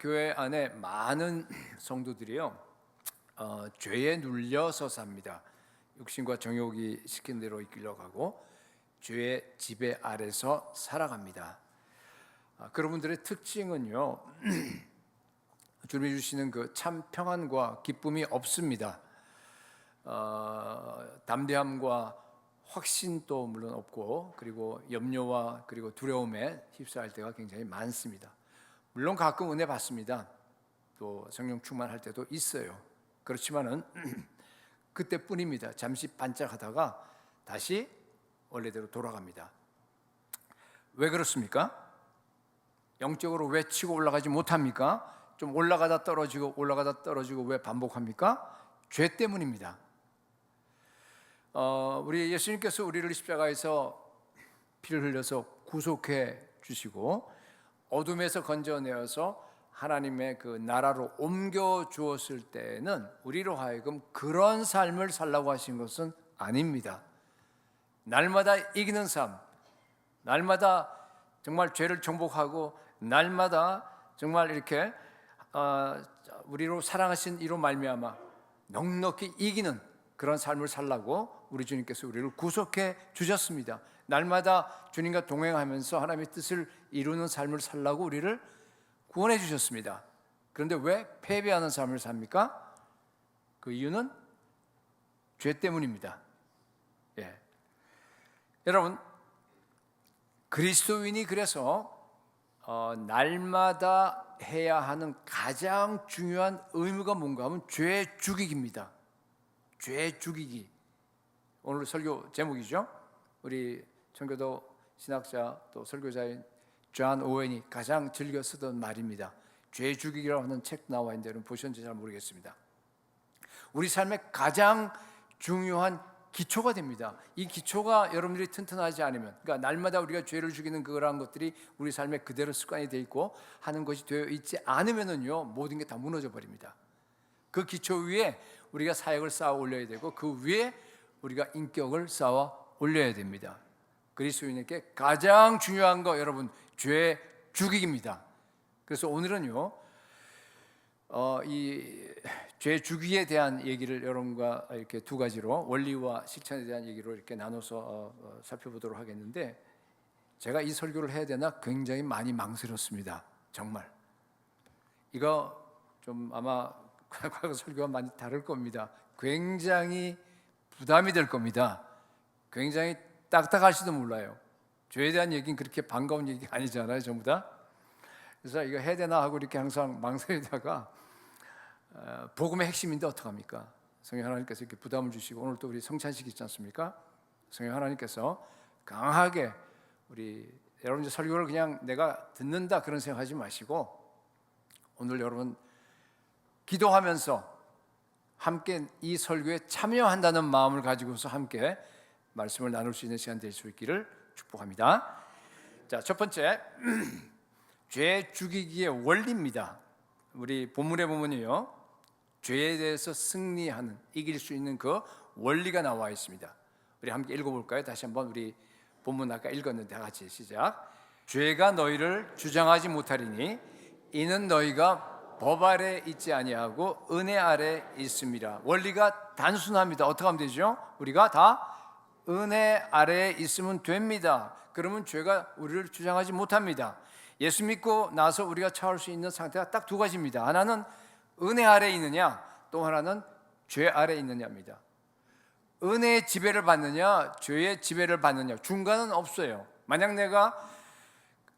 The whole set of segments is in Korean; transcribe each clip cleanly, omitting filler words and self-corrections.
교회 안에 많은 성도들이요, 죄에 눌려서 삽니다. 육신과 정욕이 시킨 대로 이끌려 가고 죄의 지배 아래서 살아갑니다. 그런 분들의 특징은요, 주님이 주시는 그 참 평안과 기쁨이 없습니다. 담대함과 확신도 물론 없고, 그리고 염려와 그리고 두려움에 휩싸일 때가 굉장히 많습니다. 물론 가끔 은혜 받습니다. 또 성령 충만할 때도 있어요. 그렇지만은 그때뿐입니다. 잠시 반짝하다가 다시 원래대로 돌아갑니다. 왜 그렇습니까? 영적으로 왜 치고 올라가지 못합니까? 좀 올라가다 떨어지고 왜 반복합니까? 죄 때문입니다. 우리 예수님께서 우리를 십자가에서 피를 흘려서 구속해 주시고 어둠에서 건져내어서 하나님의 그 나라로 옮겨 주었을 때는 우리로 하여금 그런 삶을 살라고 하신 것은 아닙니다. 날마다 이기는 삶, 날마다 정말 죄를 정복하고 날마다 정말 이렇게 우리로 사랑하신 이로 말미암아 넉넉히 이기는 그런 삶을 살라고 우리 주님께서 우리를 구속해 주셨습니다. 날마다 주님과 동행하면서 하나님의 뜻을 이루는 삶을 살라고 우리를 구원해 주셨습니다. 그런데 왜 패배하는 삶을 삽니까? 그 이유는 죄 때문입니다. 여러분, 그리스도인이 그래서 날마다 해야 하는 가장 중요한 의무가 뭔가 하면 죄 죽이기입니다. 죄 죽이기. 오늘 설교 제목이죠. 우리 청교도 신학자 또 설교자인 존 오웬이 가장 즐겨 쓰던 말입니다. 죄 죽이기라고 하는 책 나와 있는데 여러분 보셨는지 잘 모르겠습니다. 우리 삶의 가장 중요한 기초가 됩니다. 이 기초가 여러분들이 튼튼하지 않으면, 그러니까 날마다 우리가 죄를 죽이는 그러한 것들이 우리 삶에 그대로 습관이 되어 있고 하는 것이 되어 있지 않으면은요, 모든 게 다 무너져 버립니다. 그 기초 위에 우리가 사역을 쌓아 올려야 되고 그 위에 우리가 인격을 쌓아 올려야 됩니다. 그리스도인에게 가장 중요한 거 여러분, 죄 죽이기입니다. 그래서 오늘은요, 이 죄 죽이기에 대한 얘기를 여러분과 이렇게 두 가지로 원리와 실천에 대한 얘기로 이렇게 나눠서 살펴보도록 하겠는데, 제가 이 설교를 해야 되나 굉장히 많이 망설였습니다. 정말 이거 좀 아마 과거 설교와 많이 다를 겁니다. 굉장히 부담이 될 겁니다. 굉장히 딱딱할지도 몰라요. 죄에 대한 얘기는 그렇게 반가운 얘기가 아니잖아요, 전부 다. 그래서 이거 해야 되나 하고 이렇게 항상 망설이다가 복음의 핵심인데 어떡합니까? 성령 하나님께서 이렇게 부담을 주시고, 오늘 또 우리 성찬식 있지 않습니까? 성령 하나님께서 강하게 우리 여러분 설교를 그냥 내가 듣는다 그런 생각하지 마시고, 오늘 여러분 기도하면서 함께 이 설교에 참여한다는 마음을 가지고서 함께 말씀을 나눌 수 있는 시간 될 수 있기를 축복합니다. 자, 첫 번째 죄 죽이기의 원리입니다. 우리 본문에 보면요, 죄에 대해서 승리하는, 이길 수 있는 그 원리가 나와 있습니다. 우리 함께 읽어볼까요? 다시 한번 우리 본문 아까 읽었는데 다 같이 시작. 죄가 너희를 주장하지 못하리니 이는 너희가 법 아래 있지 아니하고 은혜 아래 있습니다. 원리가 단순합니다. 어떻게 하면 되죠? 우리가 다 은혜 아래에 있으면 됩니다. 그러면 죄가 우리를 주장하지 못합니다. 예수 믿고 나서 우리가 처할 수 있는 상태가 딱 두 가지입니다. 하나는 은혜 아래에 있느냐, 또 하나는 죄 아래에 있느냐입니다. 은혜의 지배를 받느냐, 죄의 지배를 받느냐, 중간은 없어요. 만약 내가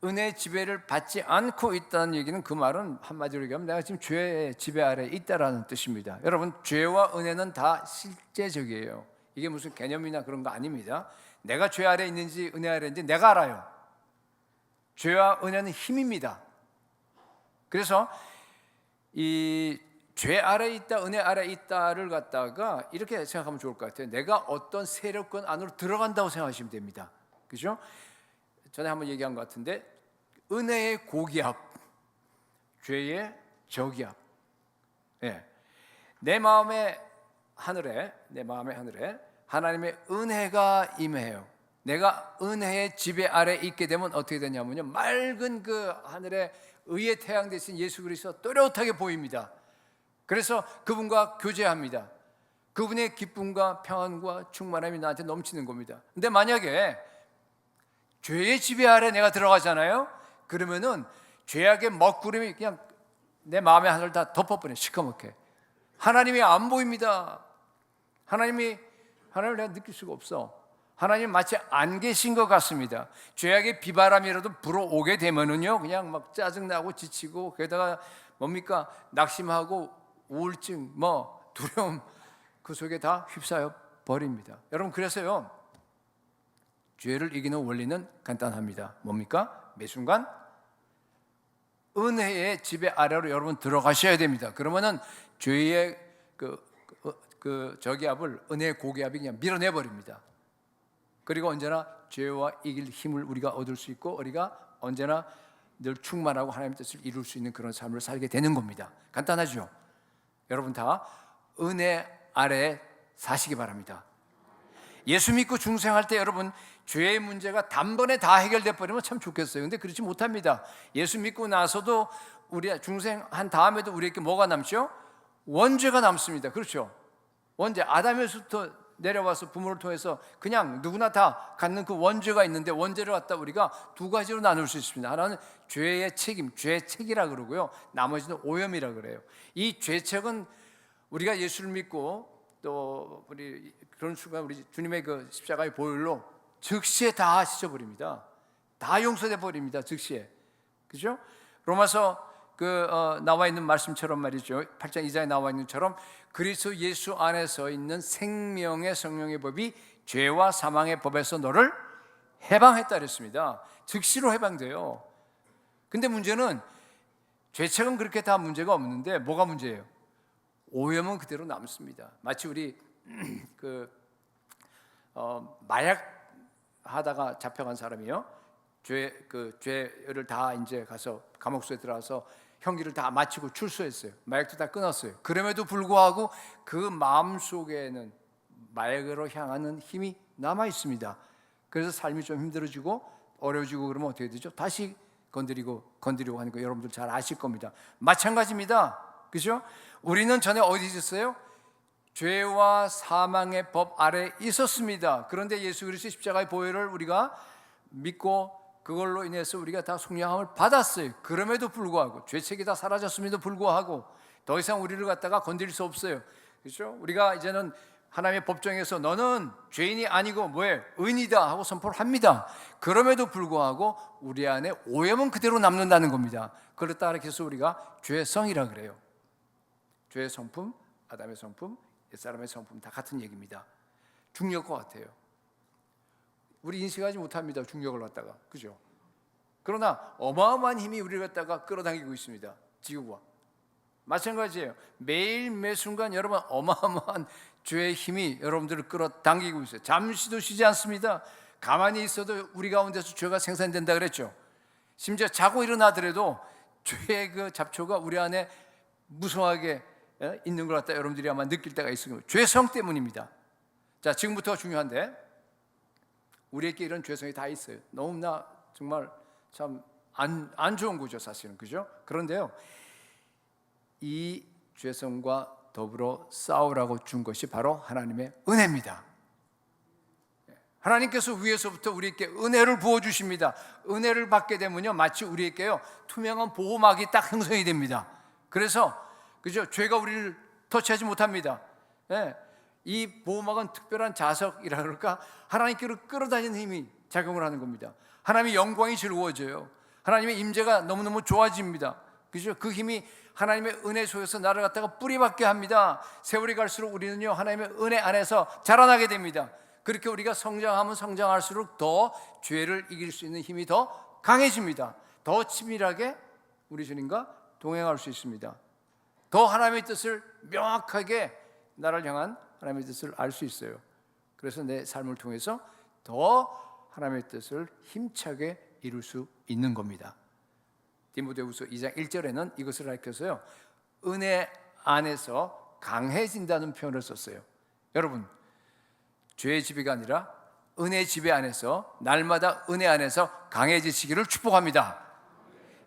은혜의 지배를 받지 않고 있다는 얘기는, 그 말은 한마디로 얘기하면 내가 지금 죄의 지배 아래에 있다라는 뜻입니다. 여러분, 죄와 은혜는 다 실제적이에요. 이게 무슨 개념이나 그런 거 아닙니다. 내가 죄 아래에 있는지 은혜 아래에 있는지 내가 알아요. 죄와 은혜는 힘입니다. 그래서 이 죄 아래에 있다, 은혜 아래에 있다를 갖다가 이렇게 생각하면 좋을 것 같아요. 내가 어떤 세력권 안으로 들어간다고 생각하시면 됩니다. 그죠? 전에 한번 얘기한 것 같은데, 은혜의 고기압, 죄의 저기압. 내 마음의 하늘에 하나님의 은혜가 임해요. 내가 은혜의 지배 아래 있게 되면 어떻게 되냐면요, 맑은 그 하늘의 의의 태양 되신 예수 그리스도 또렷하게 보입니다. 그래서 그분과 교제합니다. 그분의 기쁨과 평안과 충만함이 나한테 넘치는 겁니다. 근데 만약에 죄의 지배 아래 내가 들어가잖아요. 그러면은 죄악의 먹구름이 그냥 내 마음의 하늘을 다 덮어버려요. 시커멓게. 하나님이 안 보입니다. 하나님을 내가 느낄 수가 없어. 하나님 마치 안 계신 것 같습니다. 죄악의 비바람이라도 불어오게 되면은요, 그냥 막 짜증나고 지치고, 게다가 뭡니까? 낙심하고 우울증, 두려움, 그 속에 다 휩싸여 버립니다. 여러분, 그래서요, 죄를 이기는 원리는 간단합니다. 뭡니까? 매 순간 은혜의 지배 아래로 여러분 들어가셔야 됩니다. 그러면은 죄의 저기압을 은혜의 고기압이 그냥 밀어내 버립니다. 그리고 언제나 죄와 이길 힘을 우리가 얻을 수 있고, 우리가 언제나 늘 충만하고 하나님의 뜻을 이룰 수 있는 그런 삶을 살게 되는 겁니다. 간단하죠? 여러분 다 은혜 아래에 사시기 바랍니다. 예수 믿고 중생할 때 여러분 죄의 문제가 단번에 다 해결돼 버리면 참 좋겠어요. 근데 그렇지 못합니다. 예수 믿고 나서도 우리 중생한 다음에도 우리에게 뭐가 남죠? 원죄가 남습니다. 그렇죠? 원죄, 아담에서부터 내려와서 부모를 통해서 그냥 누구나 다 갖는 그 원죄가 있는데, 원죄를 갖다 우리가 두 가지로 나눌 수 있습니다. 하나는 죄의 책임, 죄책이라 그러고요, 나머지는 오염이라 그래요. 이 죄책은 우리가 예수를 믿고 또 우리 그런 순간 우리 주님의 그 십자가의 보혈로 즉시에 다 씻어버립니다. 다 용서돼 버립니다. 즉시에. 그죠? 로마서 나와 있는 말씀처럼 말이죠. 8장 2장에 나와 있는 것처럼 그리스도 예수 안에서 있는 생명의 성령의 법이 죄와 사망의 법에서 너를 해방했다 그랬습니다. 즉시로 해방돼요. 근데 문제는 죄책은 그렇게 다 문제가 없는데 뭐가 문제예요? 오염은 그대로 남습니다. 마치 우리 마약 하다가 잡혀간 사람이요, 죄를 다 이제 가서 감옥소에 들어가서 형기를 다 마치고 출소했어요. 마약도 다 끊었어요. 그럼에도 불구하고 그 마음 속에는 마약으로 향하는 힘이 남아 있습니다. 그래서 삶이 좀 힘들어지고 어려워지고 그러면 어떻게 되죠? 다시 건드리고 하는 거 여러분들 잘 아실 겁니다. 마찬가지입니다. 그죠? 우리는 전에 어디 있었어요? 죄와 사망의 법 아래 있었습니다. 그런데 예수 그리스도의 십자가의 보혈을 우리가 믿고 그걸로 인해서 우리가 다 속량함을 받았어요. 그럼에도 불구하고 죄책이 다 사라졌음에도 불구하고 더 이상 우리를 갖다가 건드릴 수 없어요. 그렇죠? 우리가 이제는 하나님의 법정에서 너는 죄인이 아니고 의인이다 하고 선포를 합니다. 그럼에도 불구하고 우리 안에 오염은 그대로 남는다는 겁니다. 그렇다 해서 우리가 죄성이라 그래요. 죄의 성품, 아담의 성품, 옛사람의 성품 다 같은 얘기입니다. 중력과 같아요. 우리 인식하지 못합니다. 중력을 갖다가. 그죠? 그러나 어마어마한 힘이 우리를 갖다가 끌어당기고 있습니다. 지구가. 마찬가지예요. 매일 매 순간 여러분 어마어마한 죄의 힘이 여러분들을 끌어당기고 있어요. 잠시도 쉬지 않습니다. 가만히 있어도 우리 가운데서 죄가 생산된다 그랬죠. 심지어 자고 일어나더라도 죄의 그 잡초가 우리 안에 무성하게 있는 걸 갖다 여러분들이 아마 느낄 때가 있을 겁니다. 죄성 때문입니다. 자, 지금부터 중요한데 우리에게 이런 죄성이 다 있어요. 너무나 정말 참 안 좋은 거죠, 사실은. 그죠? 그런데요, 이 죄성과 더불어 싸우라고 준 것이 바로 하나님의 은혜입니다. 하나님께서 위에서부터 우리에게 은혜를 부어주십니다. 은혜를 받게 되면요, 마치 우리에게요 투명한 보호막이 딱 형성이 됩니다. 그래서 그죠? 죄가 우리를 터치하지 못합니다. 이 보호막은 특별한 자석이라 그럴까? 하나님께로 끌어다니는 힘이 작용을 하는 겁니다. 하나님의 영광이 즐거워져요. 하나님의 임재가 너무너무 좋아집니다. 그죠? 그 힘이 하나님의 은혜 속에서 나를 갖다가 뿌리박게 합니다. 세월이 갈수록 우리는요 하나님의 은혜 안에서 자라나게 됩니다. 그렇게 우리가 성장하면 성장할수록 더 죄를 이길 수 있는 힘이 더 강해집니다. 더 치밀하게 우리 주님과 동행할 수 있습니다. 더 하나님의 뜻을 명확하게 나를 향한 하나님의 뜻을 알 수 있어요. 그래서 내 삶을 통해서 더 하나님의 뜻을 힘차게 이룰 수 있는 겁니다. 디모데후서 2장 1절에는 이것을 가르쳐서요, 은혜 안에서 강해진다는 표현을 썼어요. 여러분, 죄의 지배가 아니라 은혜 지배 안에서 날마다 은혜 안에서 강해지시기를 축복합니다.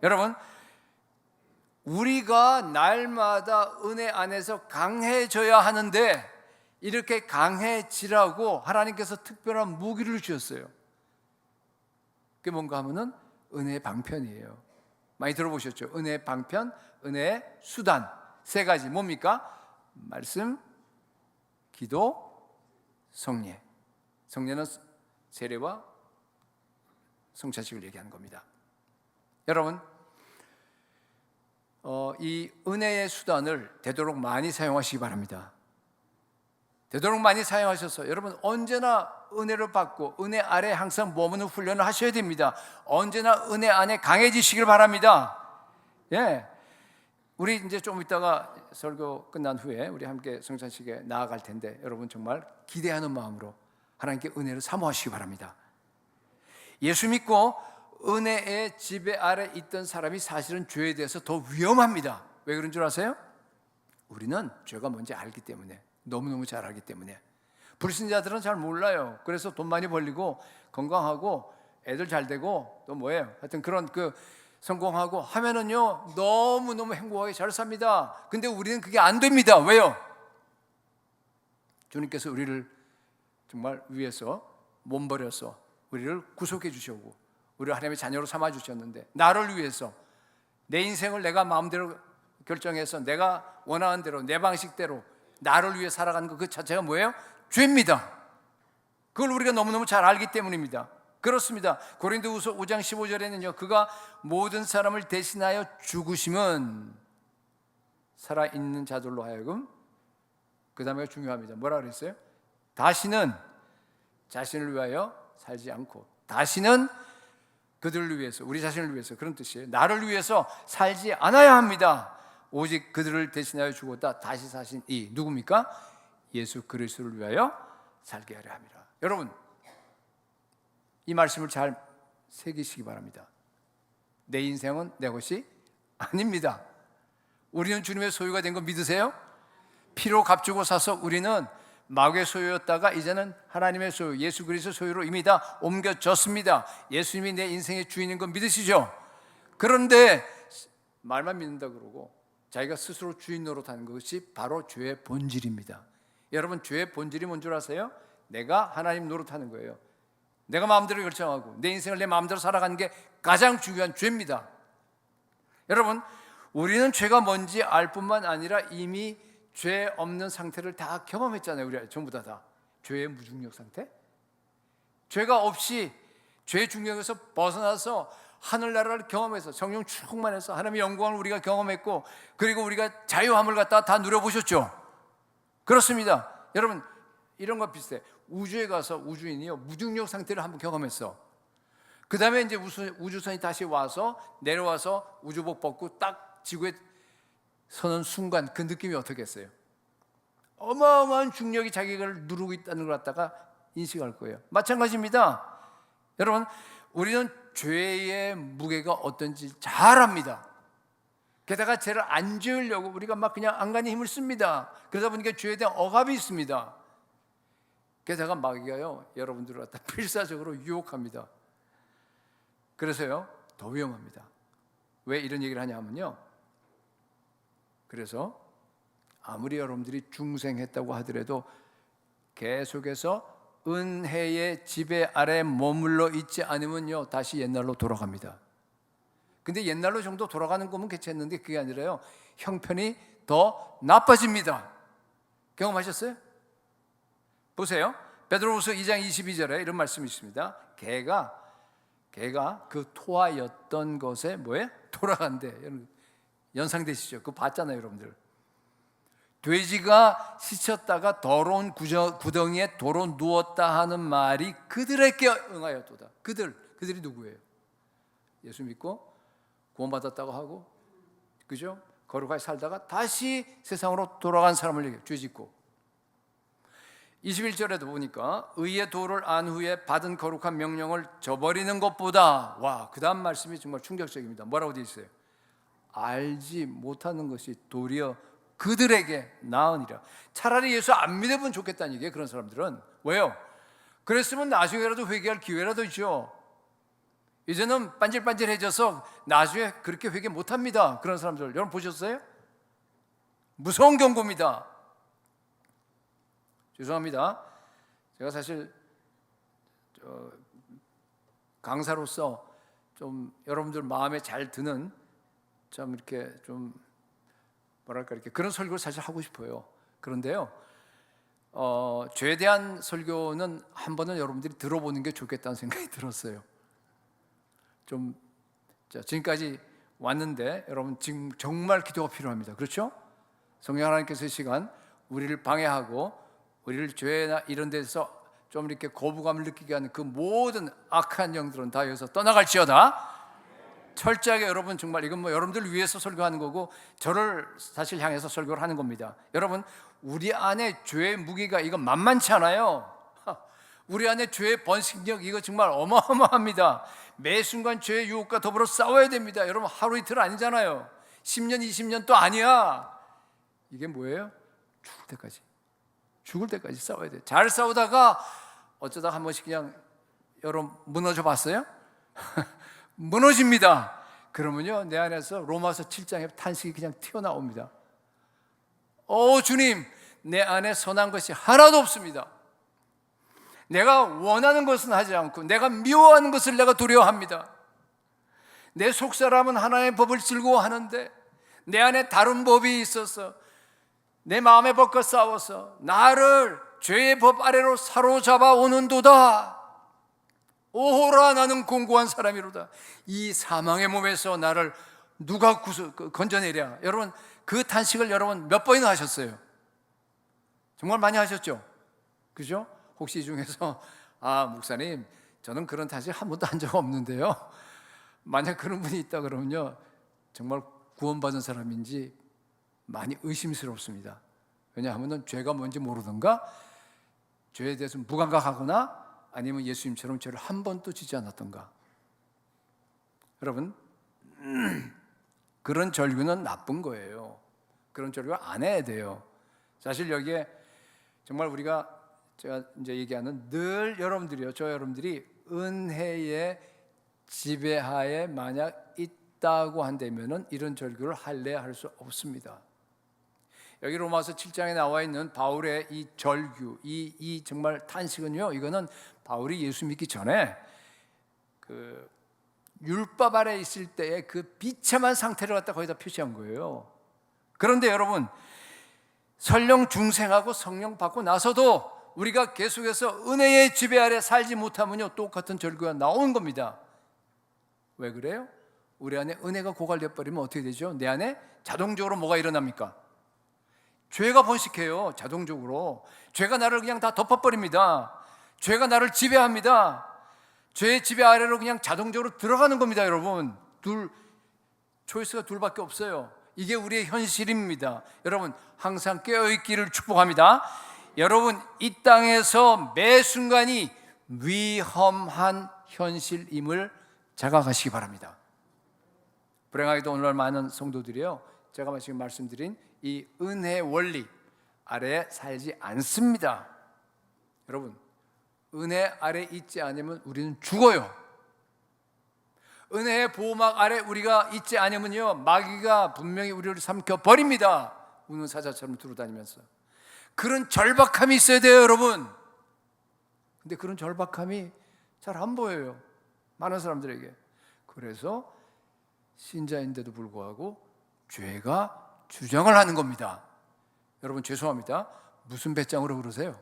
여러분, 우리가 날마다 은혜 안에서 강해져야 하는데 이렇게 강해지라고 하나님께서 특별한 무기를 주셨어요. 그게 뭔가 하면은 은혜의 방편이에요. 많이 들어보셨죠? 은혜의 방편, 은혜의 수단 세 가지 뭡니까? 말씀, 기도, 성례. 성례는 세례와 성찬식을 얘기하는 겁니다. 여러분, 이 은혜의 수단을 되도록 많이 사용하시기 바랍니다. 되도록 많이 사용하셔서 여러분 언제나 은혜를 받고 은혜 아래 항상 머무는 훈련을 하셔야 됩니다. 언제나 은혜 안에 강해지시길 바랍니다. 예, 우리 이제 좀 이따가 설교 끝난 후에 우리 함께 성찬식에 나아갈 텐데 여러분 정말 기대하는 마음으로 하나님께 은혜를 사모하시기 바랍니다. 예수 믿고 은혜의 지배 아래 있던 사람이 사실은 죄에 대해서 더 위험합니다. 왜 그런 줄 아세요? 우리는 죄가 뭔지 알기 때문에, 너무너무 잘 알기 때문에. 불신자들은 잘 몰라요. 그래서 돈 많이 벌리고 건강하고 애들 잘 되고 또 뭐예요? 하여튼 그런 성공하고 하면은요 너무너무 행복하게 잘 삽니다. 근데 우리는 그게 안 됩니다. 왜요? 주님께서 우리를 정말 위해서 몸버려서 우리를 구속해 주시고 우리를 하나님의 자녀로 삼아 주셨는데, 나를 위해서 내 인생을 내가 마음대로 결정해서 내가 원하는 대로 내 방식대로 나를 위해 살아가는 것 그 자체가 뭐예요? 죄입니다. 그걸 우리가 너무너무 잘 알기 때문입니다. 그렇습니다. 고린도후서 5장 15절에는요 그가 모든 사람을 대신하여 죽으심은 살아있는 자들로 하여금, 그 다음에 중요합니다. 뭐라 그랬어요? 다시는 자신을 위하여 살지 않고, 다시는 그들을 위해서, 우리 자신을 위해서, 그런 뜻이에요. 나를 위해서 살지 않아야 합니다. 오직 그들을 대신하여 죽었다 다시 사신 이 누굽니까? 예수 그리스도를 위하여 살게 하려 함이라. 여러분 이 말씀을 잘 새기시기 바랍니다. 내 인생은 내 것이 아닙니다. 우리는 주님의 소유가 된 거 믿으세요? 피로 값주고 사서 우리는 마귀의 소유였다가 이제는 하나님의 소유, 예수 그리스도 소유로 이미 다 옮겨졌습니다. 예수님이 내 인생의 주인인 건 믿으시죠? 그런데 말만 믿는다 그러고 자기가 스스로 주인 노릇하는 것이 바로 죄의 본질입니다. 여러분 죄의 본질이 뭔 줄 아세요? 내가 하나님 노릇하는 거예요. 내가 마음대로 결정하고 내 인생을 내 마음대로 살아가는 게 가장 중요한 죄입니다. 여러분 우리는 죄가 뭔지 알 뿐만 아니라 이미 죄 없는 상태를 다 경험했잖아요. 우리 전부 다 죄의 무중력 상태, 죄가 없이 죄의 중력에서 벗어나서 하늘나라를 경험해서 성령 충만해서 하나님의 영광을 우리가 경험했고, 그리고 우리가 자유함을 갖다 다 누려보셨죠. 그렇습니다. 여러분 이런 거 비슷해. 우주에 가서 우주인이요 무중력 상태를 한번 경험했어. 그 다음에 이제 우주선이 다시 와서 내려와서 우주복 벗고 딱 지구에 서는 순간 그 느낌이 어떻겠어요? 어마어마한 중력이 자기를 누르고 있다는 걸 갖다가 인식할 거예요. 마찬가지입니다. 여러분 우리는 죄의 무게가 어떤지 잘 압니다. 게다가 죄를 안 지으려고 우리가 막 그냥 안간히 힘을 씁니다. 그러다 보니까 죄에 대한 억압이 있습니다. 게다가 마귀가요 여러분들을 갖다 필사적으로 유혹합니다. 그래서요 더 위험합니다. 왜 이런 얘기를 하냐면요, 그래서 아무리 여러분들이 중생했다고 하더라도 계속해서 은혜의 지배 아래 머물러 있지 않으면요 다시 옛날로 돌아갑니다. 근데 옛날로 정도 돌아가는 거면 괜찮는데 그게 아니라요 형편이 더 나빠집니다. 경험하셨어요? 보세요. 베드로후서 2장 22절에 이런 말씀이 있습니다. 개가 그 토하였던 것에 뭐에 돌아간대. 연상되시죠? 그거 봤잖아요 여러분들. 돼지가 씻었다가 더러운 구덩이에 도로 누웠다 하는 말이 그들에게 응하였도다. 그들이 누구예요? 예수 믿고 구원받았다고 하고, 그죠? 거룩하게 살다가 다시 세상으로 돌아간 사람을 얘기해요. 죄 짓고. 21절에도 보니까 의의 도를 안 후에 받은 거룩한 명령을 저버리는 것보다, 와, 그 다음 말씀이 정말 충격적입니다. 뭐라고 되어 있어요? 알지 못하는 것이 도리어 그들에게 나으니라. 차라리 예수 안 믿으면 좋겠다는 얘기예요. 그런 사람들은. 왜요? 그랬으면 나중에라도 회개할 기회라도 있죠. 이제는 반질반질해져서 나중에 그렇게 회개 못합니다. 그런 사람들 여러분 보셨어요? 무서운 경고입니다. 죄송합니다. 제가 사실 강사로서 좀 여러분들 마음에 잘 드는 좀 이렇게 좀 뭐랄까 이렇게 그런 설교를 사실 하고 싶어요. 그런데요, 죄에 대한 설교는 한 번은 여러분들이 들어보는 게 좋겠다는 생각이 들었어요. 좀 지금까지 왔는데 여러분 지금 정말 기도가 필요합니다. 그렇죠? 성령 하나님께서 이 시간 우리를 방해하고 우리를 죄나 이런 데서 좀 이렇게 거부감을 느끼게 하는 그 모든 악한 영들은 다 여기서 떠나갈지어다. 철저하게 여러분 정말 이건 뭐 여러분들 위해서 설교하는 거고 저를 사실 향해서 설교를 하는 겁니다. 여러분 우리 안에 죄의 무게가 이거 만만치 않아요. 우리 안에 죄의 번식력 이거 정말 어마어마합니다. 매 순간 죄의 유혹과 더불어 싸워야 됩니다. 여러분 하루 이틀 아니잖아요. 10년 20년 또 아니야. 이게 뭐예요? 죽을 때까지 싸워야 돼. 잘 싸우다가 어쩌다 한 번씩 그냥 여러분 무너져 봤어요? 무너집니다. 그러면요 내 안에서 로마서 7장의 탄식이 그냥 튀어나옵니다. 주님, 내 안에 선한 것이 하나도 없습니다. 내가 원하는 것은 하지 않고 내가 미워하는 것을 내가 두려워합니다. 내 속사람은 하나님의 법을 즐거워하는데 내 안에 다른 법이 있어서 내 마음의 법과 싸워서 나를 죄의 법 아래로 사로잡아 오는도다. 오호라 나는 공고한 사람이로다. 이 사망의 몸에서 나를 누가 건져내랴. 여러분 그 탄식을 여러분 몇 번이나 하셨어요? 정말 많이 하셨죠? 그죠? 혹시 이 중에서 목사님 저는 그런 탄식 한 번도 한 적 없는데요, 만약 그런 분이 있다 그러면요 정말 구원받은 사람인지 많이 의심스럽습니다. 왜냐하면 죄가 뭔지 모르든가 죄에 대해서 무감각하거나 아니면 예수님처럼 죄를 한 번도 지지 않았던가. 여러분 그런 절규는 나쁜 거예요. 그런 절규 안 해야 돼요. 사실 여기에 정말 제가 이제 얘기하는 늘 여러분들이요, 저 여러분들이 은혜의 지배하에 만약 있다고 한다면은 이런 절규를 할래야 할 수 없습니다. 여기 로마서 7장에 나와 있는 바울의 이 절규, 이 정말 탄식은요, 이거는 바울이 예수 믿기 전에 그 율법 아래 있을 때의 그 비참한 상태를 갖다 거기다 표시한 거예요. 그런데 여러분 설령 중생하고 성령 받고 나서도 우리가 계속해서 은혜의 지배 아래 살지 못하면요 똑같은 절규가 나오는 겁니다. 왜 그래요? 우리 안에 은혜가 고갈돼 버리면 어떻게 되죠? 내 안에 자동적으로 뭐가 일어납니까? 죄가 번식해요. 자동적으로 죄가 나를 그냥 다 덮어버립니다. 죄가 나를 지배합니다. 죄의 지배 아래로 그냥 자동적으로 들어가는 겁니다. 여러분 초이스가 둘밖에 없어요. 이게 우리의 현실입니다. 여러분 항상 깨어있기를 축복합니다. 여러분 이 땅에서 매 순간이 위험한 현실임을 자각하시기 바랍니다. 불행하게도 오늘날 많은 성도들이요 제가 지금 말씀드린 이 은혜의 원리 아래에 살지 않습니다. 여러분 은혜 아래 있지 않으면 우리는 죽어요. 은혜의 보호막 아래 우리가 있지 않으면요 마귀가 분명히 우리를 삼켜 버립니다. 우는 사자처럼 두루다니면서. 그런 절박함이 있어야 돼요, 여러분. 근데 그런 절박함이 잘 안 보여요, 많은 사람들에게. 그래서 신자인데도 불구하고 죄가 주장을 하는 겁니다. 여러분 죄송합니다. 무슨 배짱으로 그러세요?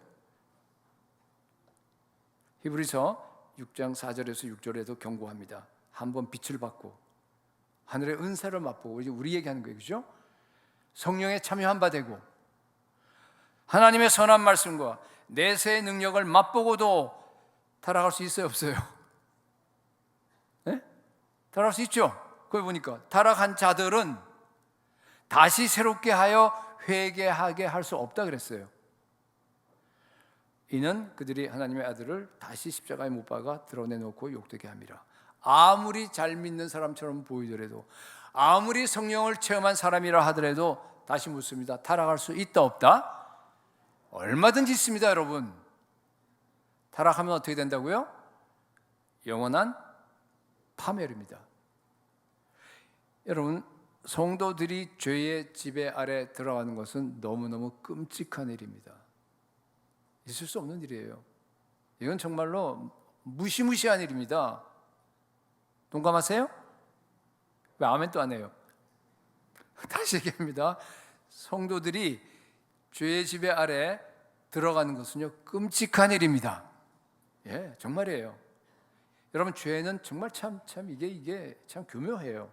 히브리서 6장 4절에서 6절에도 경고합니다. 한번 빛을 받고 하늘의 은사를 맛보고, 이제 우리 얘기하는 거예요, 그죠? 성령에 참여한 바 되고 하나님의 선한 말씀과 내세의 능력을 맛보고도 타락할 수 있어요, 없어요? 네? 타락할 수 있죠. 거기 보니까 타락한 자들은 다시 새롭게 하여 회개하게 할 수 없다 그랬어요. 이는 그들이 하나님의 아들을 다시 십자가에 못 박아 드러내놓고 욕되게 함이라. 아무리 잘 믿는 사람처럼 보이더라도, 아무리 성령을 체험한 사람이라 하더라도 다시 묻습니다. 타락할 수 있다 없다? 얼마든지 있습니다, 여러분. 타락하면 어떻게 된다고요? 영원한 파멸입니다. 여러분, 성도들이 죄의 지배 아래 들어가는 것은 너무너무 끔찍한 일입니다. 있을 수 없는 일이에요. 이건 정말로 무시무시한 일입니다. 동감하세요? 왜 아멘 또 안 해요? 다시 얘기합니다. 성도들이 죄의 지배 아래 들어가는 것은요, 끔찍한 일입니다. 예, 정말이에요. 여러분, 죄는 정말 이게 참 교묘해요.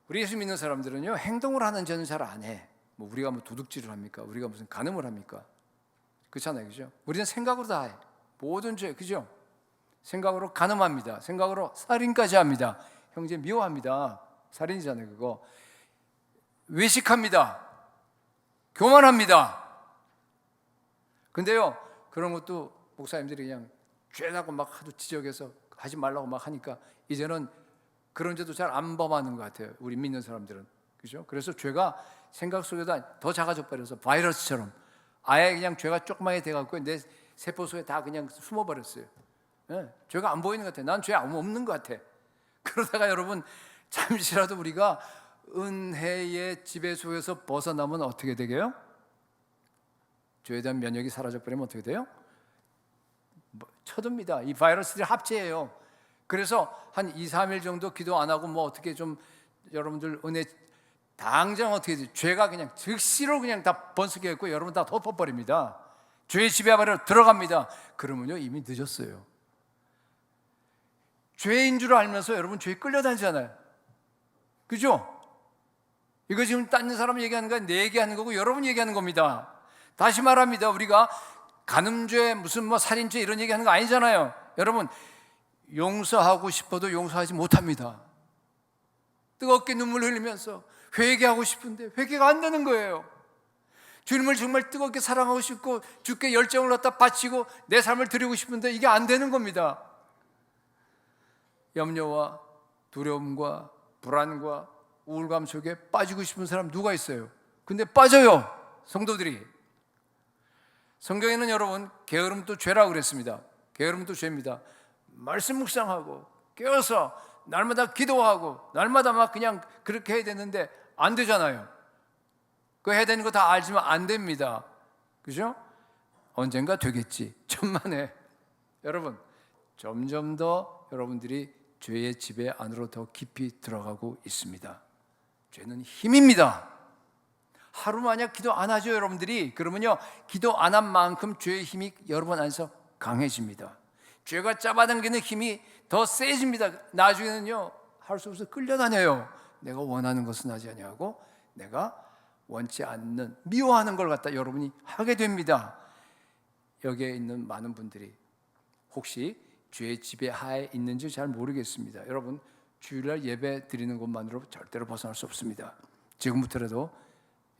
우리 예수 믿는 사람들은요, 행동을 하는 죄는 잘 안 해. 뭐 우리가 뭐 도둑질을 합니까? 우리가 무슨 간음을 합니까? 그렇잖아요, 그죠? 우리는 생각으로 다 해. 모든 죄, 그죠? 생각으로 간음합니다. 생각으로 살인까지 합니다. 형제 미워합니다. 살인이잖아요, 그거. 외식합니다. 교만합니다. 근데요, 그런 것도 목사님들이 그냥 죄라고 막 하도 지적해서 하지 말라고 막 하니까 이제는 그런 죄도 잘 안 범하는 것 같아요. 우리 믿는 사람들은. 그죠? 그래서 죄가 생각 속에다 더 작아져 버려서 바이러스처럼 아예 그냥 죄가 조그맣게 돼갖고 내 세포 속에 다 그냥 숨어버렸어요. 예, 죄가 안 보이는 것 같아요. 난 죄 없는 것 같아. 그러다가 여러분, 잠시라도 우리가 은혜의 지배 속에서 벗어나면 어떻게 되게요? 죄에 대한 면역이 사라져버리면 어떻게 돼요? 쳐듭니다. 이 바이러스들이 합체해요. 그래서 한 2, 3일 정도 기도 안 하고 뭐 어떻게 좀 여러분들 은혜 당장 어떻게 되지? 죄가 그냥 즉시로 그냥 다 번식했고 여러분 다 덮어버립니다. 죄의 지배 아래로 들어갑니다. 그러면요, 이미 늦었어요. 죄인 줄 알면서 여러분 죄에 끌려다니잖아요. 그죠? 이거 지금 딴 사람 얘기하는 거 내 얘기하는 거고 여러분 얘기하는 겁니다. 다시 말합니다. 우리가 간음죄, 무슨 뭐 살인죄 이런 얘기하는 거 아니잖아요. 여러분, 용서하고 싶어도 용서하지 못합니다. 뜨겁게 눈물 흘리면서 회개하고 싶은데 회개가 안 되는 거예요. 주님을 정말 뜨겁게 사랑하고 싶고 주께 열정을 갖다 바치고 내 삶을 드리고 싶은데 이게 안 되는 겁니다. 염려와 두려움과 불안과 우울감 속에 빠지고 싶은 사람 누가 있어요? 근데 빠져요, 성도들이. 성경에는 여러분, 게으름도 죄라고 그랬습니다. 게으름도 죄입니다. 말씀 묵상하고 깨어서 날마다 기도하고 날마다 막 그냥 그렇게 해야 되는데 안 되잖아요. 그 해야 되는 거 다 알지만 안 됩니다. 그죠? 언젠가 되겠지. 천만에. 여러분, 점점 더 여러분들이 죄의 지배 안으로 더 깊이 들어가고 있습니다. 죄는 힘입니다. 하루 만약 기도 안 하죠, 여러분들이. 그러면요, 기도 안 한 만큼 죄의 힘이 여러분 안에서 강해집니다. 죄가 잡아당기는 힘이 더 세집니다. 나중에는요, 할 수 없어 끌려다녀요. 내가 원하는 것은 하지 아니하고 내가 원치 않는, 미워하는 걸 갖다 여러분이 하게 됩니다. 여기에 있는 많은 분들이 혹시 죄의 지배하에 있는지 잘 모르겠습니다. 여러분, 주일날 예배 드리는 것만으로 절대로 벗어날 수 없습니다. 지금부터라도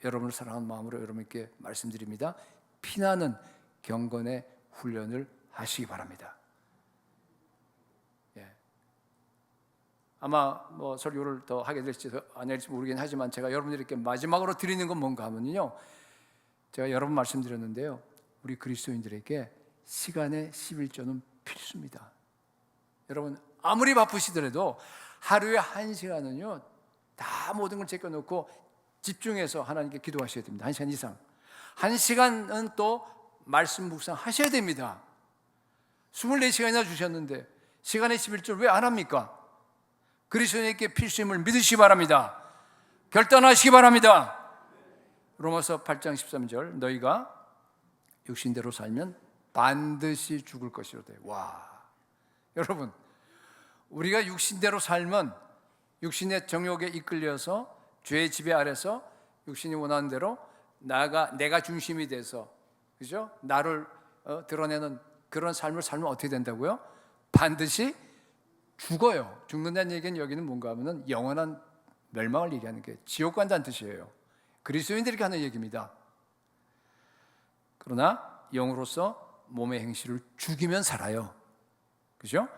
여러분을 사랑하는 마음으로 여러분께 말씀드립니다. 피나는 경건의 훈련을 하시기 바랍니다. 예. 아마 뭐 설교를 더 하게 될지 안 할지 모르긴 하지만 제가 여러분들께 마지막으로 드리는 건 뭔가 하면요, 제가 여러 번 말씀드렸는데요, 우리 그리스도인들에게 시간의 11조는 필수입니다. 여러분, 아무리 바쁘시더라도 하루에 1시간은요 다 모든 걸 제껴놓고 집중해서 하나님께 기도하셔야 됩니다. 1시간 이상. 1시간은 또 말씀 묵상 하셔야 됩니다. 24시간이나 주셨는데 시간의 11조를 왜 안 합니까? 그리스도인에게 필수임을 믿으시기 바랍니다. 결단하시기 바랍니다. 로마서 8장 13절, 너희가 육신대로 살면 반드시 죽을 것이로되. 와, 여러분, 우리가 육신대로 살면 육신의 정욕에 이끌려서 죄의 지배 아래서 육신이 원하는 대로 내가 중심이 돼서, 그죠? 나를 드러내는 그런 삶을 살면 어떻게 된다고요? 반드시 죽어요. 죽는다는 얘기는 여기는 뭔가 하면은 영원한 멸망을 얘기하는 게 지옥 간다는 뜻이에요. 그리스도인들에게 하는 얘기입니다. 그러나 영으로서 몸의 행실을 죽이면 살아요. 그죠?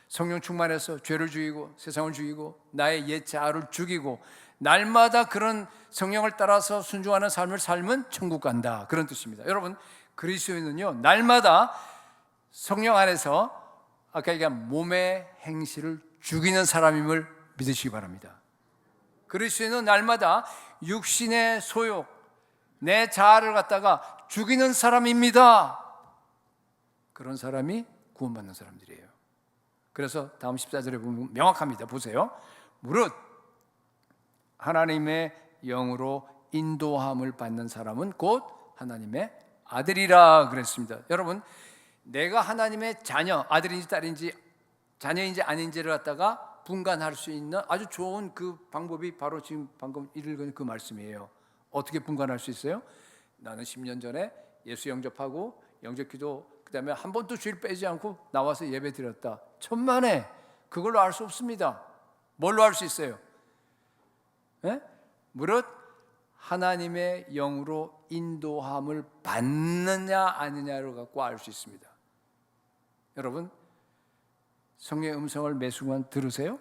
성령 충만해서 죄를 죽이고 세상을 죽이고 나의 옛 자아를 죽이고 날마다 그런 성령을 따라서 순종하는 삶을 살면 천국 간다, 그런 뜻입니다. 여러분, 그리스도인은요 날마다 성령 안에서 아까 얘기한 몸의 행실을 죽이는 사람임을 믿으시기 바랍니다. 그리스도인은 날마다 육신의 소욕, 내 자아를 갖다가 죽이는 사람입니다. 그런 사람이 구원받는 사람들이에요. 그래서 다음 14절에 보면 명확합니다. 보세요. 무릇 하나님의 영으로 인도함을 받는 사람은 곧 하나님의 아들이라 그랬습니다. 여러분, 내가 하나님의 자녀, 아들인지 딸인지 자녀인지 아닌지를 갖다가 분간할 수 있는 아주 좋은 그 방법이 바로 지금 방금 읽은 그 말씀이에요. 어떻게 분간할 수 있어요? 나는 10년 전에 예수 영접하고 영접기도 그다음에 한 번도 주일 빼지 않고 나와서 예배 드렸다. 천만에 그걸로 알 수 없습니다. 뭘로 알 수 있어요? 네? 무릇 하나님의 영으로 인도함을 받느냐 아니냐를 갖고 알 수 있습니다. 여러분, 성령의 음성을 매 순간 들으세요?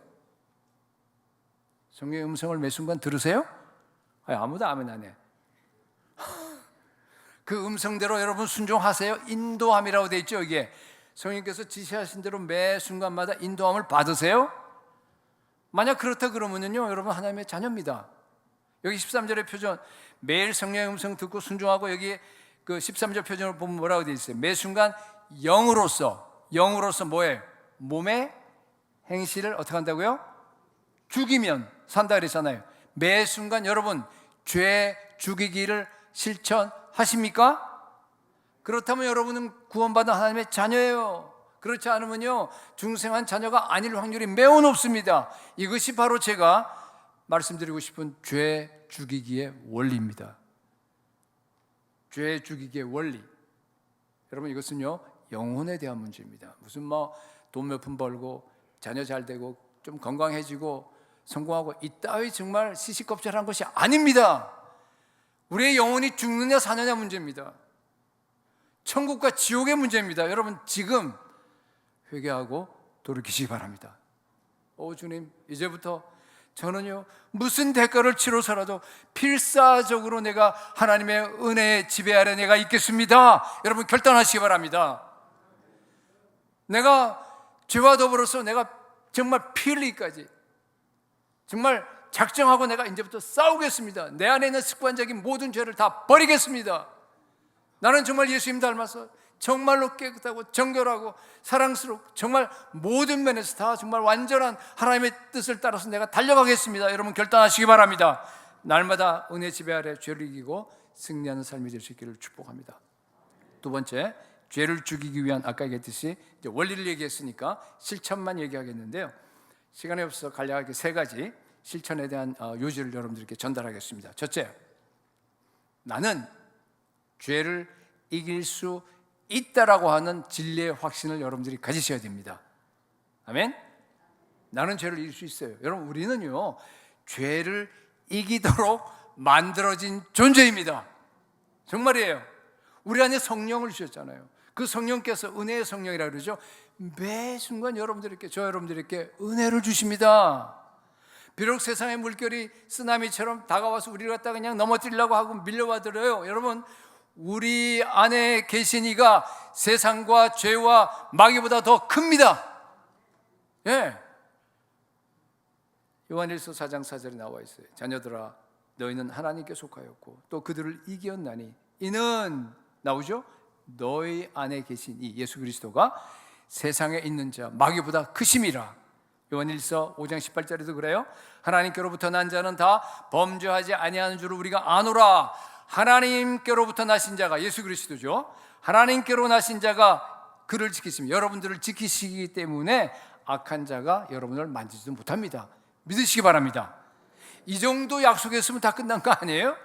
성령의 음성을 매 순간 들으세요? 아무도 아멘 안 해. 그 음성대로 여러분 순종하세요. 인도함이라고 되어 있죠. 이게 성령께서 지시하신 대로 매 순간마다 인도함을 받으세요. 만약 그렇다 그러면요, 여러분 하나님의 자녀입니다. 여기 13절의 표준, 매일 성령의 음성 듣고 순종하고, 여기 그 13절 표준을 보면 뭐라고 되어 있어요? 매 순간 영으로서 뭐예요? 몸의 행실을 어떻게 한다고요? 죽이면 산다 그랬잖아요. 매 순간 여러분 죄 죽이기를 실천하십니까? 그렇다면 여러분은 구원받은 하나님의 자녀예요. 그렇지 않으면요, 중생한 자녀가 아닐 확률이 매우 높습니다. 이것이 바로 제가 말씀드리고 싶은 죄 죽이기의 원리입니다. 죄 죽이기의 원리. 여러분, 이것은요 영혼에 대한 문제입니다. 무슨 돈 몇 푼 벌고 자녀 잘 되고 좀 건강해지고 성공하고 이따위 정말 시시껍질한 것이 아닙니다. 우리의 영혼이 죽느냐 사느냐 문제입니다. 천국과 지옥의 문제입니다. 여러분, 지금 회개하고 돌이키시기 바랍니다. 주님, 이제부터 저는요 무슨 대가를 치러서라도 필사적으로 내가 하나님의 은혜의 지배 아래 내가 있겠습니다. 여러분, 결단하시기 바랍니다. 내가 죄와 더불어서 내가 정말 피 흘리기까지 정말 작정하고 내가 이제부터 싸우겠습니다. 내 안에 있는 습관적인 모든 죄를 다 버리겠습니다. 나는 정말 예수님 닮아서 정말로 깨끗하고 정결하고 사랑스럽고 정말 모든 면에서 다 정말 완전한 하나님의 뜻을 따라서 내가 달려가겠습니다. 여러분, 결단하시기 바랍니다. 날마다 은혜 지배 아래 죄를 이기고 승리하는 삶이 될 수 있기를 축복합니다. 두 번째, 죄를 죽이기 위한, 아까 얘기했듯이 이제 원리를 얘기했으니까 실천만 얘기하겠는데요, 시간이 없어서 간략하게 세 가지 실천에 대한 요지를 여러분들께 전달하겠습니다. 첫째, 나는 죄를 이길 수 있다라고 하는 진리의 확신을 여러분들이 가지셔야 됩니다. 아멘? 나는 죄를 이길 수 있어요. 여러분, 우리는요 죄를 이기도록 만들어진 존재입니다. 정말이에요. 우리 안에 성령을 주셨잖아요. 그 성령께서 은혜의 성령이라고 그러죠. 매 순간 여러분들에게, 저 여러분들에게 은혜를 주십니다. 비록 세상의 물결이 쓰나미처럼 다가와서 우리를 갖다 그냥 넘어뜨리려고 하고 밀려와들어요. 여러분, 우리 안에 계신 이가 세상과 죄와 마귀보다 더 큽니다. 예. 요한일서 4장 4절에 나와 있어요. 자녀들아, 너희는 하나님께 속하였고 또 그들을 이겼나니 이는, 나오죠? 너희 안에 계신 이 예수 그리스도가 세상에 있는 자 마귀보다 크심이라. 요한일서 5장 18절에도 그래요. 하나님께로부터 난 자는 다 범죄하지 아니하는 줄을 우리가 아노라. 하나님께로부터 나신 자가 예수 그리스도죠. 하나님께로 나신 자가 그를 지키시면, 여러분들을 지키시기 때문에 악한 자가 여러분을 만지지도 못합니다. 믿으시기 바랍니다. 이 정도 약속했으면 다 끝난 거 아니에요?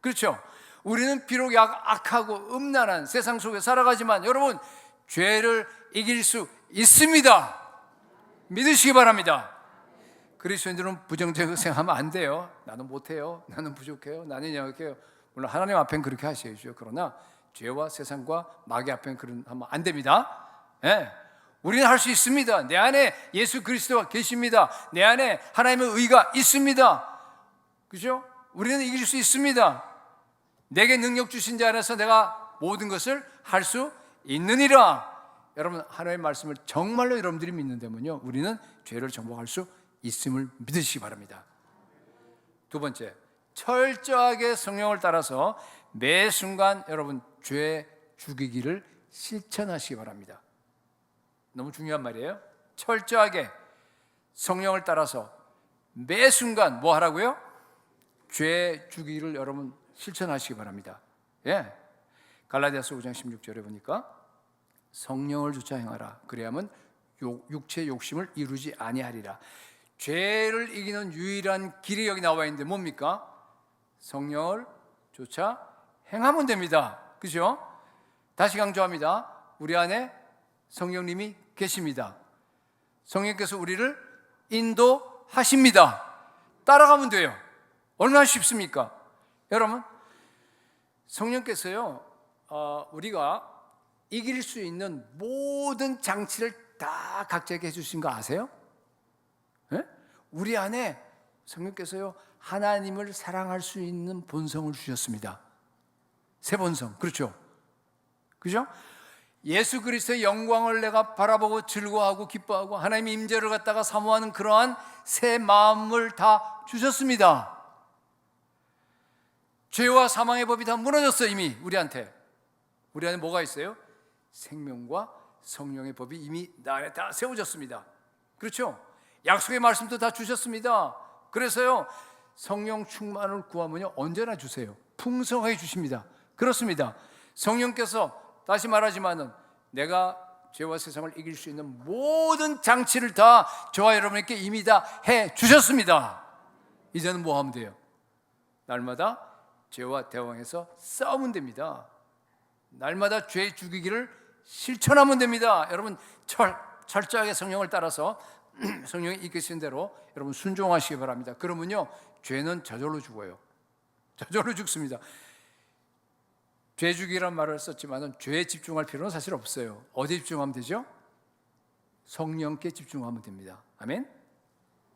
그렇죠? 우리는 비록 악하고 음란한 세상 속에 살아가지만 여러분, 죄를 이길 수 있습니다. 믿으시기 바랍니다. 그리스도인들은 부정적으로 생각하면 안 돼요. 나는 못해요, 나는 부족해요, 나는 약해요. 물론 하나님 앞엔 그렇게 하셔야죠. 그러나 죄와 세상과 마귀 앞엔 그런 하면 안 됩니다. 예. 우리는 할 수 있습니다. 내 안에 예수 그리스도가 계십니다. 내 안에 하나님의 의가 있습니다. 그죠? 우리는 이길 수 있습니다. 내게 능력 주신 자 안에서 내가 모든 것을 할 수 있느니라. 여러분 하나님의 말씀을 정말로 여러분들이 믿는다면요, 우리는 죄를 정복할 수 있음을 믿으시기 바랍니다. 두 번째, 철저하게 성령을 따라서 매 순간 여러분 죄 죽이기를 실천하시기 바랍니다. 너무 중요한 말이에요. 철저하게 성령을 따라서 매 순간 뭐 하라고요? 죄 죽이기를 여러분 실천하시기 바랍니다. 예. 갈라디아서 5장 16절에 보니까 성령을 쫓아 행하라. 그래야만 육체의 욕심을 이루지 아니하리라. 죄를 이기는 유일한 길이 여기 나와 있는데 뭡니까? 성령을 쫓아 행하면 됩니다. 그죠? 다시 강조합니다. 우리 안에 성령님이 계십니다. 성령께서 우리를 인도하십니다. 따라가면 돼요. 얼마나 쉽습니까? 여러분, 성령께서요, 우리가 이길 수 있는 모든 장치를 다 각자에게 해주신 거 아세요? 네? 우리 안에 성령께서요, 하나님을 사랑할 수 있는 본성을 주셨습니다. 새 본성, 그렇죠? 그죠? 예수 그리스도의 영광을 내가 바라보고 즐거워하고 기뻐하고 하나님의 임재를 갖다가 사모하는 그러한 새 마음을 다 주셨습니다. 죄와 사망의 법이 다 무너졌어요. 이미 우리한테. 우리 안에 뭐가 있어요? 생명과 성령의 법이 이미 나 안에 다 세워졌습니다. 그렇죠? 약속의 말씀도 다 주셨습니다. 그래서요, 성령 충만을 구하면요, 언제나 주세요. 풍성하게 주십니다. 그렇습니다. 성령께서 다시 말하지만은 내가 죄와 세상을 이길 수 있는 모든 장치를 다 저와 여러분에게 이미 다 해 주셨습니다. 이제는 뭐 하면 돼요? 날마다 죄와 대항해서 싸우면 됩니다. 날마다 죄 죽이기를 실천하면 됩니다. 여러분 철저하게 성령을 따라서 성령이 이끄신 대로 여러분 순종하시기 바랍니다. 그러면요, 죄는 저절로 죽어요. 저절로 죽습니다. 죄 죽이란 말을 썼지만 죄에 집중할 필요는 사실 없어요. 어디에 집중하면 되죠? 성령께 집중하면 됩니다. 아멘?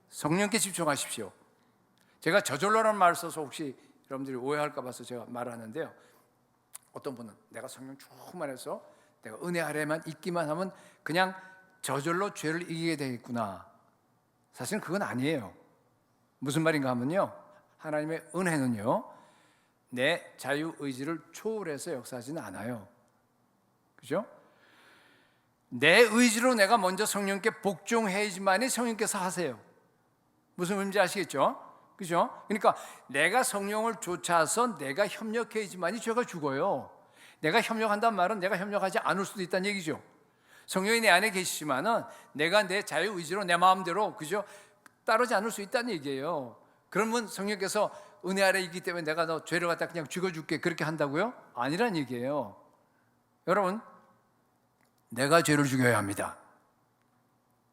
성령께 집중하십시오. 제가 저절로라는 말을 써서 혹시 여러분들이 오해할까 봐서 제가 말하는데요, 어떤 분은 내가 성령 충만해서 내가 은혜 아래만 있기만 하면 그냥 저절로 죄를 이기게 되겠구나. 사실은 그건 아니에요. 무슨 말인가 하면요, 하나님의 은혜는요, 내 자유의지를 초월해서 역사하지는 않아요. 그죠? 내 의지로 내가 먼저 성령께 복종해야지만이 성령께서 하세요. 무슨 의미인지 아시겠죠? 그죠? 그러니까 내가 성령을 쫓아서 내가 협력해야지만이 죄가 죽어요. 내가 협력한다는 말은 내가 협력하지 않을 수도 있다는 얘기죠. 성령이 내 안에 계시지만은 내가 내 자유의지로 내 마음대로, 그죠? 따르지 않을 수 있다는 얘기예요. 그러면 성령께서 은혜 아래 있기 때문에 내가 너 죄를 갖다 그냥 죽여줄게 그렇게 한다고요? 아니란 얘기예요. 여러분, 내가 죄를 죽여야 합니다.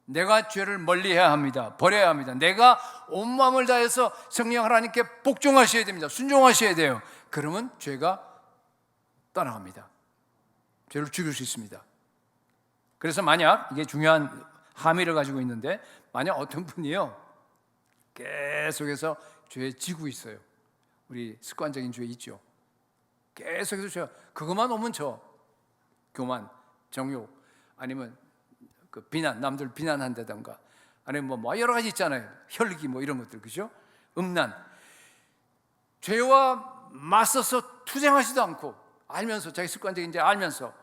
내가 죄를 멀리해야 합니다. 버려야 합니다. 내가 온 마음을 다해서 성령 하나님께 복종하셔야 됩니다. 순종하셔야 돼요. 그러면 죄가 떠나갑니다. 죄를 죽일 수 있습니다. 그래서 만약 이게 중요한 함의를 가지고 있는데, 만약 어떤 분이요 계속해서 죄에 지고 있어요. 우리 습관적인 죄 있죠. 계속해서 죄, 그것만 오면 교만, 정욕, 아니면 그 비난, 남들 비난한다던가, 아니면 뭐 여러 가지 있잖아요. 혈기 뭐 이런 것들, 그죠? 음란, 죄와 맞서서 투쟁하지도 않고 알면서, 자기 습관적인 죄 알면서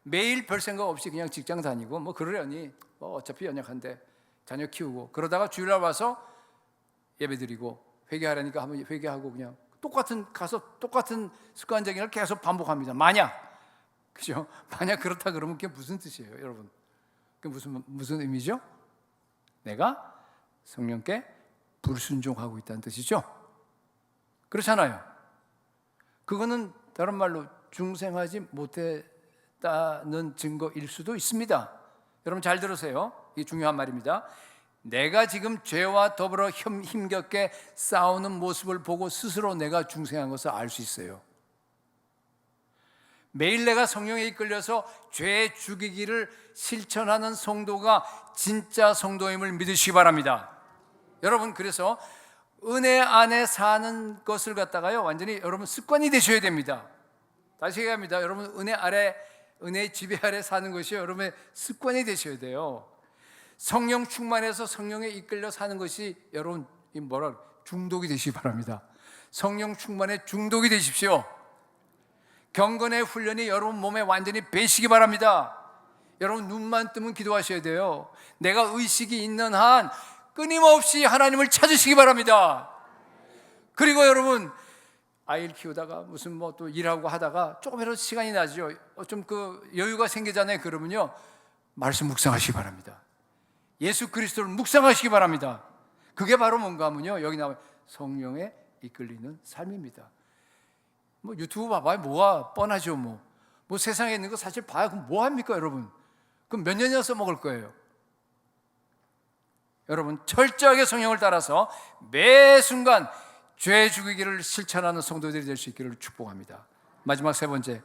매일 별 생각 없이 그냥 직장 다니고 뭐 그러려니 뭐 어차피 연약한데 자녀 키우고, 그러다가 주일날 와서 예배드리고 회개하라니까 하면 회개하고 그냥 가서 똑같은 습관적인 걸 계속 반복합니다. 만약, 그죠? 만약 그렇다 그러면 그게 무슨 뜻이에요, 여러분? 그게 무슨 의미죠? 내가 성령께 불순종하고 있다는 뜻이죠. 그렇잖아요. 그거는 다른 말로 중생하지 못했다는 증거일 수도 있습니다. 여러분 잘 들으세요. 이게 중요한 말입니다. 내가 지금 죄와 더불어 힘겹게 싸우는 모습을 보고 스스로 내가 중생한 것을 알 수 있어요. 매일 내가 성령에 이끌려서 죄 죽이기를 실천하는 성도가 진짜 성도임을 믿으시기 바랍니다. 여러분, 그래서 은혜 안에 사는 것을 갖다가요 완전히 여러분 습관이 되셔야 됩니다. 다시 얘기합니다. 여러분, 은혜 아래 은혜의 지배 아래 사는 것이 여러분의 습관이 되셔야 돼요. 성령 충만해서 성령에 이끌려 사는 것이 여러분 중독이 되시기 바랍니다. 성령 충만에 중독이 되십시오. 경건의 훈련이 여러분 몸에 완전히 배시기 바랍니다. 여러분 눈만 뜨면 기도하셔야 돼요. 내가 의식이 있는 한 끊임없이 하나님을 찾으시기 바랍니다. 그리고 여러분 아이를 키우다가 무슨 뭐 또 일하고 하다가 조금이라도 시간이 나죠. 좀 그 여유가 생기잖아요. 그러면요 말씀 묵상하시기 바랍니다. 예수 그리스도를 묵상하시기 바랍니다. 그게 바로 뭔가 하면요 여기 나와요. 성령에 이끌리는 삶입니다. 뭐 유튜브 봐봐요. 뭐가 뻔하죠. 뭐 세상에 있는 거 사실 봐야 그럼 뭐 합니까 여러분? 그럼 몇 년이나 써먹을 거예요. 여러분 철저하게 성령을 따라서 매 순간 죄 죽이기를 실천하는 성도들이 될 수 있기를 축복합니다. 마지막 세 번째,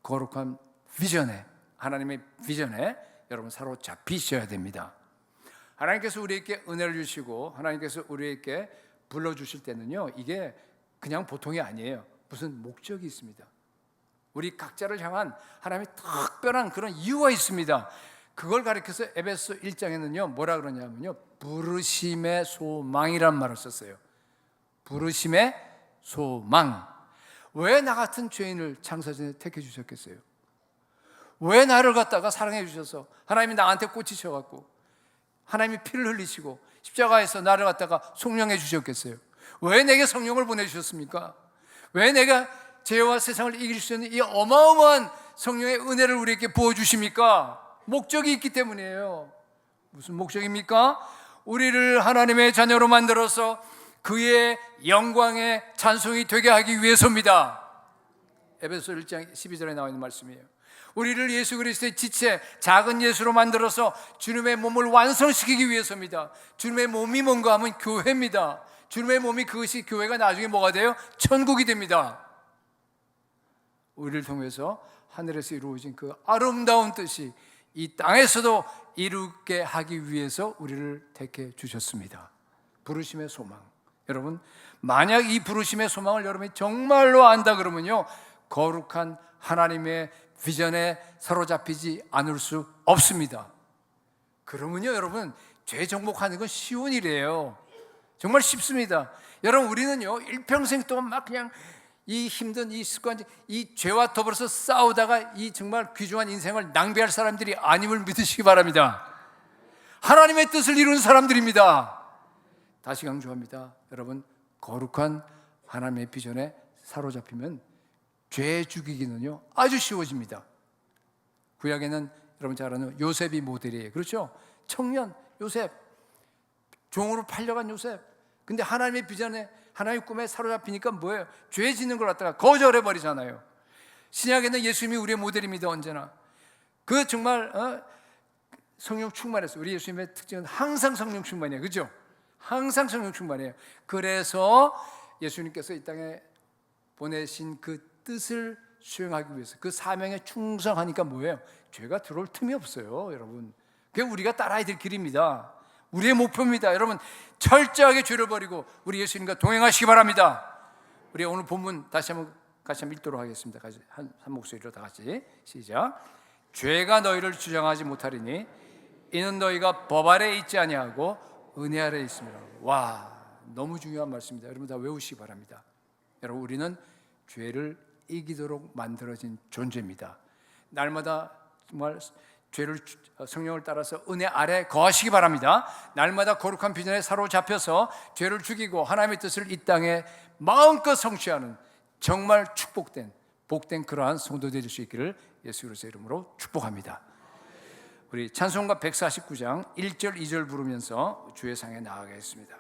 거룩한 비전에, 하나님의 비전에 여러분 사로잡히셔야 됩니다. 하나님께서 우리에게 은혜를 주시고 하나님께서 우리에게 불러주실 때는요 이게 그냥 보통이 아니에요. 무슨 목적이 있습니다. 우리 각자를 향한 하나님의 특별한 그런 이유가 있습니다. 그걸 가리켜서 에베소 1장에는요 뭐라 그러냐면요 부르심의 소망이란 말을 썼어요. 부르심의 소망. 왜 나 같은 죄인을 창세전에 택해 주셨겠어요? 왜 나를 갖다가 사랑해 주셔서 하나님이 나한테 꽂히셔갖고 하나님이 피를 흘리시고 십자가에서 나를 갖다가 속량해 주셨겠어요? 왜 내게 성령을 보내주셨습니까? 왜 내가 죄와 세상을 이길 수 있는 이 어마어마한 성령의 은혜를 우리에게 부어주십니까? 목적이 있기 때문이에요. 무슨 목적입니까? 우리를 하나님의 자녀로 만들어서 그의 영광의 찬송이 되게 하기 위해서입니다. 에베소 1장 12절에 나와 있는 말씀이에요. 우리를 예수 그리스도의 지체 작은 예수로 만들어서 주님의 몸을 완성시키기 위해서입니다. 주님의 몸이 뭔가 하면 교회입니다. 주님의 몸이 그것이 교회가 나중에 뭐가 돼요? 천국이 됩니다. 우리를 통해서 하늘에서 이루어진 그 아름다운 뜻이 이 땅에서도 이루게 하기 위해서 우리를 택해 주셨습니다. 부르심의 소망. 여러분 만약 이 부르심의 소망을 여러분이 정말로 안다 그러면요 거룩한 하나님의 비전에 사로잡히지 않을 수 없습니다. 그러면요 여러분 죄 정복하는 건 쉬운 일이에요. 정말 쉽습니다. 여러분 우리는요 일평생 동안 막 그냥 이 힘든 이 습관, 이 죄와 더불어서 싸우다가 이 정말 귀중한 인생을 낭비할 사람들이 아님을 믿으시기 바랍니다. 하나님의 뜻을 이루는 사람들입니다. 다시 강조합니다. 여러분 거룩한 하나님의 비전에 사로잡히면 죄 죽이기는요 아주 쉬워집니다. 구약에는 여러분 잘 아는 요셉이 모델이에요. 그렇죠? 청년 요셉, 종으로 팔려간 요셉. 근데 하나님의 비전에 하나님의 꿈에 사로잡히니까 뭐예요? 죄 짓는 걸 갖다가 거절해 버리잖아요. 신약에는 예수님이 우리의 모델입니다. 언제나 그 정말 성령 충만해서 우리 예수님의 특징은 항상 성령 충만이에요. 그렇죠? 항상 성령 충만이에요. 그래서 예수님께서 이 땅에 보내신 그 뜻을 수행하기 위해서 그 사명에 충성하니까 뭐예요? 죄가 들어올 틈이 없어요. 여러분 그게 우리가 따라야 될 길입니다. 우리의 목표입니다. 여러분 철저하게 죄를 버리고 우리 예수님과 동행하시기 바랍니다. 우리 오늘 본문 다시 한번 읽도록 하겠습니다. 한 목소리로 다 같이 시작. 죄가 너희를 주장하지 못하리니 이는 너희가 법 아래에 있지 아니하고 은혜 아래에 있습니다. 와 너무 중요한 말씀입니다. 여러분 다 외우시기 바랍니다. 여러분 우리는 죄를 이기도록 만들어진 존재입니다. 날마다 정말 죄를 성령을 따라서 은혜 아래 거하시기 바랍니다. 날마다 거룩한 비전에 사로잡혀서 죄를 죽이고 하나님의 뜻을 이 땅에 마음껏 성취하는 정말 축복된 복된 그러한 성도들이 될 수 있기를 예수 그리스도의 이름으로 축복합니다. 우리 찬송가 149장 1절 2절 부르면서 주의 상에 나아가겠습니다.